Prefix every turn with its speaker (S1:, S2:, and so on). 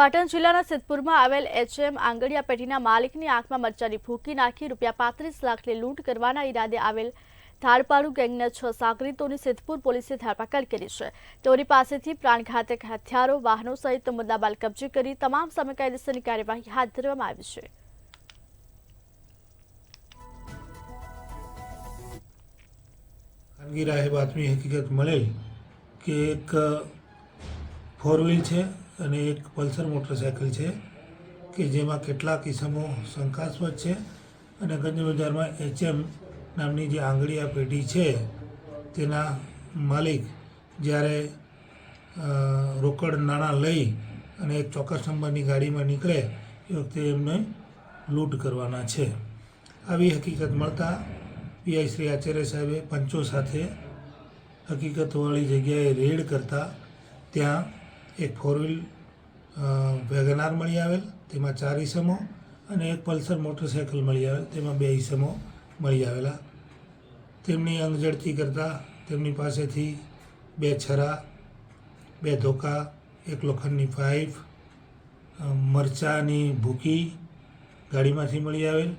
S1: પાટણ જિલ્લાના સિદ્ધપુરમાં આવેલ એચએમ આંગડિયા પેઢીના માલિકની આંખમાં મરચાની ભૂકી નાખી ₹35 લાખની લૂંટ કરવાના ઈરાદે આવેલ ધાડપાડુ ગેંગના 6 સાગરીતોની સિદ્ધપુર પોલીસે ધરપકડ કરી છે। તેઓની પાસેથી પ્રાણઘાતક હથિયારો, વાહનો સહિત મુદ્દામાલ કબજે કરી તમામ સામે કાયદેસરની કાર્યવાહી હાથ ધરવામાં આવી છે।
S2: खानगी राहे बातमी हकीकत મળેલ કે એક 4 વ્હીલ છે અને એક પલ્સર મોટરસાઇકલ છે કે જેમાં કેટલાક ઇસમો શંકાસ્પદ છે અને ગંજ બજારમાં એચએમ નામની જે આંગડિયા પેઢી છે તેના માલિક જ્યારે રોકડ નાણાં લઈ અને એક ચોક્કસ નંબરની ગાડીમાં નીકળે એ વખતે એમને લૂંટ કરવાના છે। આવી હકીકત મળતા પીઆઈ શ્રી આચાર્ય સાહેબે પંચો સાથે હકીકતવાળી જગ્યાએ રેડ કરતા ત્યાં એક 4 વ્હીલ વેગનાર મળી આવેલ, તેમાં 4 ઈસમો અને એક પલ્સર મોટરસાઇકલ મળી આવેલ, તેમાં 2 ઈસમો મળી આવેલા। તેમની અંગઝડતી કરતાં તેમની પાસેથી 2 છરા, 2 ધોકા, 1 લોખંડની પાઇપ, મરચાની ભૂકી ગાડીમાંથી મળી આવેલ।